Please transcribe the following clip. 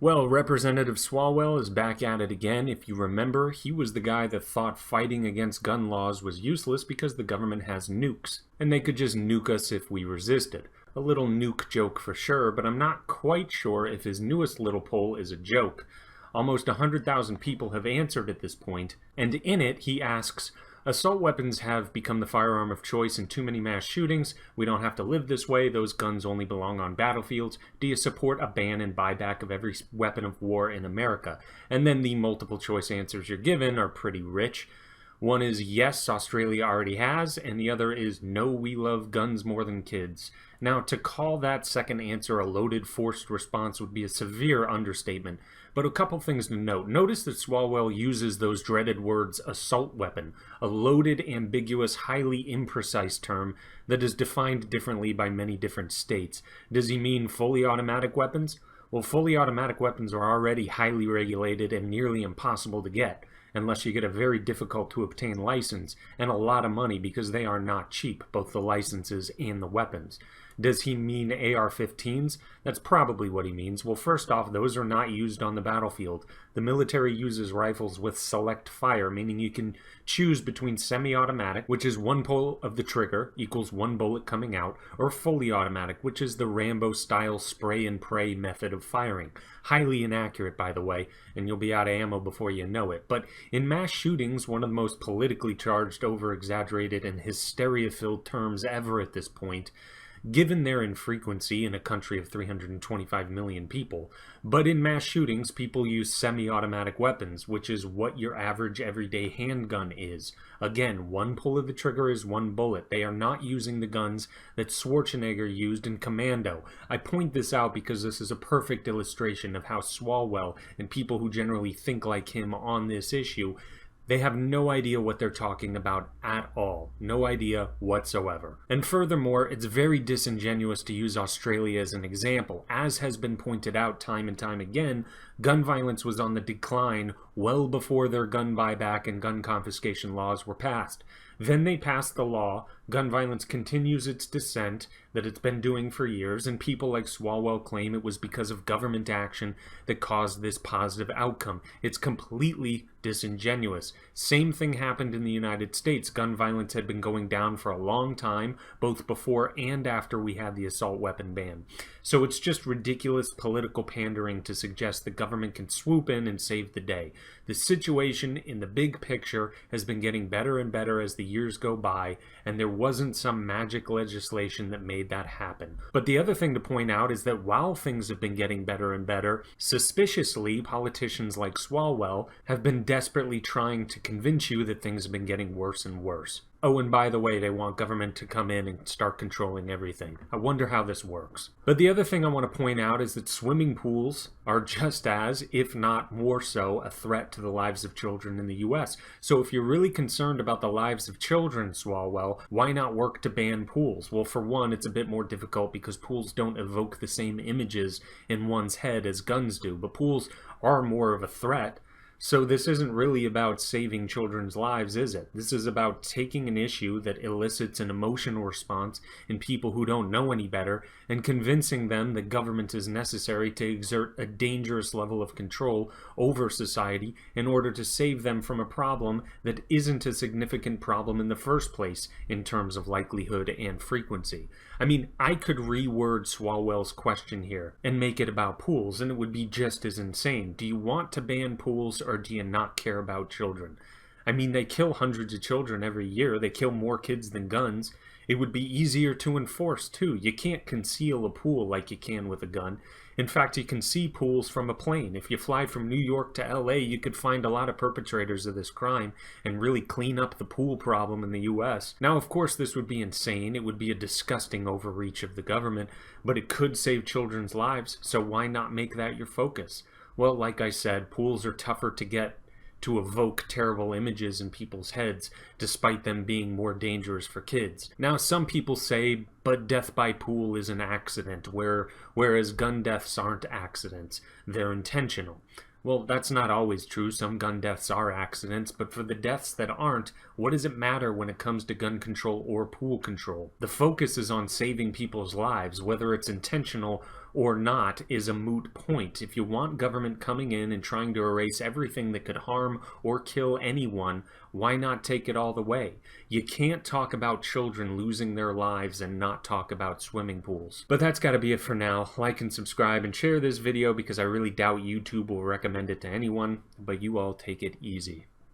Well, Representative Swalwell is back at it again. If you remember, he was the guy that thought fighting against gun laws was useless because the government has nukes, and they could just nuke us if we resisted. A little nuke joke for sure, but I'm not quite sure if his newest little poll is a joke. Almost 100,000 people have answered at this point, and in it he asks, assault weapons have become the firearm of choice in too many mass shootings. We don't have to live this way. Those guns only belong on battlefields. Do you support a ban and buyback of every weapon of war in America? And then the multiple choice answers you're given are pretty rich. One is yes, Australia already has, and the other is no, we love guns more than kids. Now, to call that second answer a loaded, forced response would be a severe understatement, but a couple things to note. Notice that Swalwell uses those dreaded words assault weapon, a loaded, ambiguous, highly imprecise term that is defined differently by many different states. Does he mean fully automatic weapons? Well, fully automatic weapons are already highly regulated and nearly impossible to get, unless you get a very difficult to obtain license and a lot of money because they are not cheap, both the licenses and the weapons. Does he mean AR-15s? That's probably what he means. Well, first off, those are not used on the battlefield. The military uses rifles with select fire, meaning you can choose between semi-automatic, which is one pull of the trigger equals one bullet coming out, or fully automatic, which is the Rambo-style spray and pray method of firing. Highly inaccurate, by the way, and you'll be out of ammo before you know it. But in mass shootings, one of the most politically charged, over-exaggerated, and hysteria-filled terms ever at this point, given their infrequency in a country of 325 million people. But in mass shootings, people use semi-automatic weapons, which is what your average everyday handgun is. Again, one pull of the trigger is one bullet. They are not using the guns that Schwarzenegger used in Commando. I point this out because this is a perfect illustration of how Swalwell and people who generally think like him on this issue, they have no idea what they're talking about at all. No idea whatsoever. And furthermore, it's very disingenuous to use Australia as an example. As has been pointed out time and time again, gun violence was on the decline well before their gun buyback and gun confiscation laws were passed. Then they passed the law, gun violence continues its descent that it's been doing for years, and people like Swalwell claim it was because of government action that caused this positive outcome. It's completely disingenuous. Same thing happened in the United States. Gun violence had been going down for a long time, both before and after we had the assault weapon ban. So it's just ridiculous political pandering to suggest the government can swoop in and save the day. The situation in the big picture has been getting better and better as the years go by, and there wasn't some magic legislation that made that happen. But the other thing to point out is that while things have been getting better and better, suspiciously, politicians like Swalwell have been desperately trying to convince you that things have been getting worse and worse. Oh, and by the way, they want government to come in and start controlling everything. I wonder how this works. But the other thing I want to point out is that swimming pools are just as, if not more so, a threat to the lives of children in the US. So if you're really concerned about the lives of children, Swalwell, why not work to ban pools? Well, for one, it's a bit more difficult because pools don't evoke the same images in one's head as guns do, but pools are more of a threat. So this isn't really about saving children's lives, is it? This is about taking an issue that elicits an emotional response in people who don't know any better and convincing them that government is necessary to exert a dangerous level of control over society in order to save them from a problem that isn't a significant problem in the first place in terms of likelihood and frequency. I mean, I could reword Swalwell's question here and make it about pools, and it would be just as insane. Do you want to ban pools, or do you not care about children? I mean, they kill hundreds of children every year. They kill more kids than guns. It would be easier to enforce, too. You can't conceal a pool like you can with a gun. In fact, you can see pools from a plane. If you fly from New York to LA, you could find a lot of perpetrators of this crime and really clean up the pool problem in the US. Now, of course, this would be insane. It would be a disgusting overreach of the government, but it could save children's lives, so why not make that your focus? Well, like I said, pools are tougher to get to evoke terrible images in people's heads, despite them being more dangerous for kids. Now, some people say, but death by pool is an accident, whereas gun deaths aren't accidents, they're intentional. Well, that's not always true. Some gun deaths are accidents, but for the deaths that aren't, what does it matter when it comes to gun control or pool control? The focus is on saving people's lives, whether it's intentional or not is a moot point. If you want government coming in and trying to erase everything that could harm or kill anyone, why not take it all the way? You can't talk about children losing their lives and not talk about swimming pools. But that's gotta be it for now. Like and subscribe and share this video because I really doubt YouTube will recommend it to anyone, but you all take it easy.